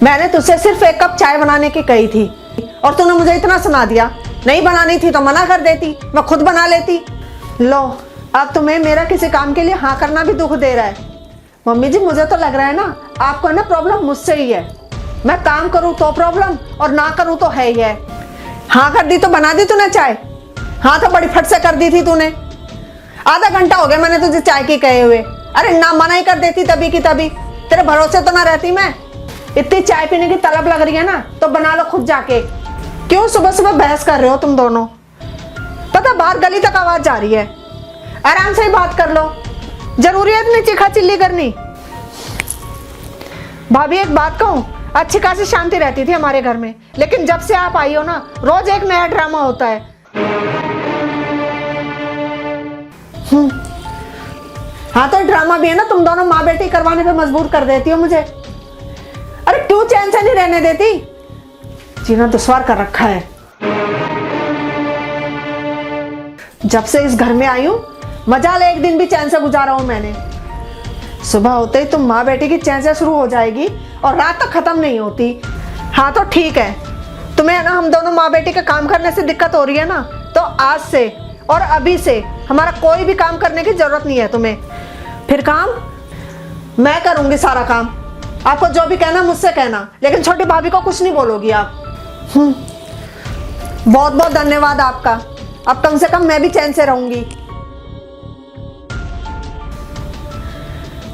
मैंने तुझसे सिर्फ 1 कप चाय बनाने की कही थी और तूने मुझे इतना सुना दिया। नहीं बनानी थी तो मना कर देती, मैं खुद बना लेती। लो, अब तुम्हें मेरा किसी काम के लिए हाँ करना भी दुख दे रहा है। मम्मी जी, मुझे तो लग रहा है ना आपको ना प्रॉब्लम मुझसे ही है। मैं काम करूँ तो प्रॉब्लम और ना करूँ तो है ही है। हाँ कर दी तो बना दी तूने चाय? हाँ तो बड़ी फट से कर दी थी तूने। आधा घंटा हो गया मैंने तुझे चाय की कहे हुए। अरे ना मना ही कर देती तभी की तभी, तेरे भरोसे तो ना रहती मैं। इतनी चाय पीने की तलब लग रही है ना तो बना लो खुद जाके। क्यों सुबह सुबह बहस कर रहे हो तुम दोनों? पता बाहर गली तक आवाज जा रही है। आराम से ही बात कर लो, जरूरी है इतनी चीखा चिल्ली करनी? भाभी एक बात कहूं, अच्छी खासी शांति रहती थी हमारे घर में, लेकिन जब से आप आई हो ना रोज एक नया ड्रामा होता है। हाँ तो ड्रामा भी है ना, तुम दोनों माँ बेटी करवाने पे मजबूर कर देती हो मुझे। अरे क्यों चैन से नहीं रहने देती? जीना दुश्वार कर रखा है। जब से इस घर में आई हूं मजाल एक दिन भी चैन से गुजारा हूं मैंने। सुबह होते ही तुम माँ बेटी की चैन से शुरू हो जाएगी और रात तक खत्म नहीं होती। हाँ तो ठीक है, तुम्हें ना हम दोनों माँ बेटी के काम करने से दिक्कत हो रही है ना, तो आज से और अभी से हमारा कोई भी काम करने की जरूरत नहीं है तुम्हें। फिर काम मैं करूंगी सारा काम। आपको जो भी कहना मुझसे कहना, लेकिन छोटी भाभी को कुछ नहीं बोलोगी आप। बहुत बहुत धन्यवाद आपका। अब कम से कम मैं भी चैन से रहूंगी।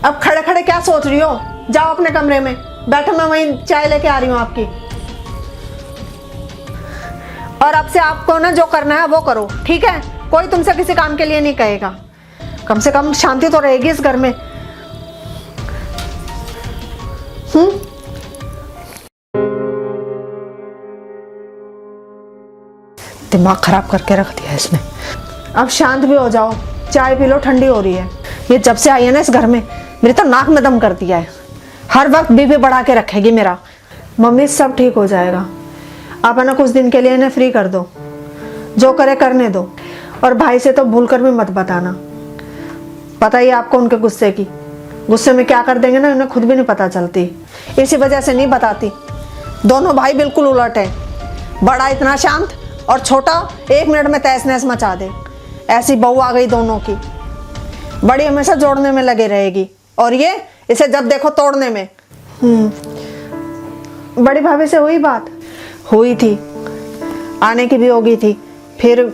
अब खड़े खड़े क्या सोच रही हो? जाओ अपने कमरे में बैठो, मैं वहीं चाय लेके आ रही हूँ आपकी। और अब से आपको ना जो करना है वो करो, ठीक है? कोई तुमसे किसी काम के लिए नहीं कहेगा। कम से कम शांति तो रहेगी इस घर में। दिमाग खराब करके रख दिया इसने। अब शांत भी हो जाओ, चाय पी लो, ठंडी हो रही है। ये जब से आई है ना इस घर में मेरी तो नाक में दम कर दिया है। हर वक्त बीपी बढ़ा के रखेगी मेरा। मम्मी सब ठीक हो जाएगा, आप है ना कुछ दिन के लिए इन्हें फ्री कर दो, जो करे करने दो। और भाई से तो भूल कर भी मत बताना, पता ही आपको उनके गुस्से की। गुस्से में क्या कर देंगे ना उन्हें खुद भी नहीं पता चलती, इसी वजह से नहीं बताती। दोनों भाई बिल्कुल उलट है, बड़ा इतना शांत और छोटा 1 मिनट में तहस नहस मचा दे। ऐसी बहू आ गई दोनों की। बड़ी हमेशा जोड़ने में लगे रहेगी और ये इसे जब देखो तोड़ने में। बड़ी भाभी से हुई बात? हुई थी, आने की भी होगी थी। फिर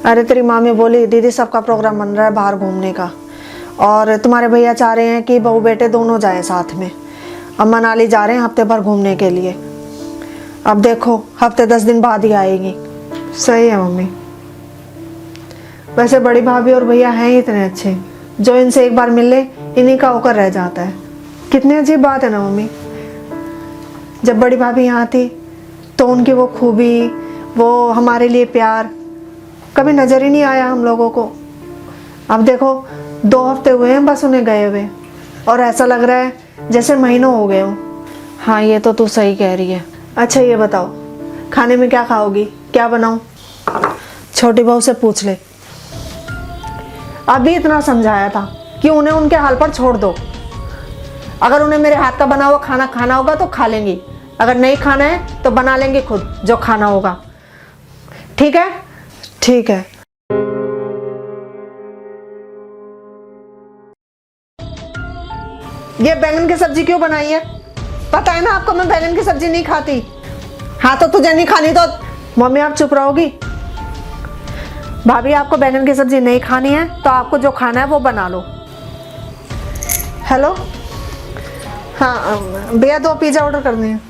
अरे तेरी मामी बोली दीदी सबका प्रोग्राम बन रहा है बाहर घूमने का, और तुम्हारे भैया चाह रहे हैं कि बहू बेटे दोनों जाएं साथ में। अब मनाली जा रहे हैं हफ्ते भर घूमने के लिए। अब देखो हफ्ते 10 दिन बाद ही आएगी। सही है मम्मी, वैसे बड़ी भाभी और भैया हैं ही इतने अच्छे, जो इनसे एक बार मिल ले इन्हीं का होकर रह जाता है। कितनी अजीब बात है ना मम्मी, जब बड़ी भाभी यहाँ थी तो उनकी वो खूबी, वो हमारे लिए प्यार कभी नजर ही नहीं आया हम लोगों को। अब देखो 2 हफ्ते हुए हैं बस उन्हें गए हुए, और ऐसा लग रहा है जैसे महीनों हो गए हों। हाँ ये तो तू सही कह रही है। अच्छा ये बताओ खाने में क्या खाओगी, क्या बनाऊं? छोटी बहू से पूछ ले। अभी इतना समझाया था कि उन्हें उनके हाल पर छोड़ दो। अगर उन्हें मेरे हाथ का बना हुआ खाना खाना होगा तो खा लेंगी, अगर नहीं खाना है तो बना लेंगे खुद जो खाना होगा। ठीक है? ठीक है। ये बैंगन की सब्जी क्यों बनाई है? पता है ना आपको मैं बैंगन की सब्जी नहीं खाती। हाँ तो तुझे नहीं खानी तो मम्मी आप चुप रहोगी? भाभी आपको बैंगन की सब्जी नहीं खानी है तो आपको जो खाना है वो बना लो। हेलो, हाँ भैया 2 पिज़्ज़ा ऑर्डर करने हैं।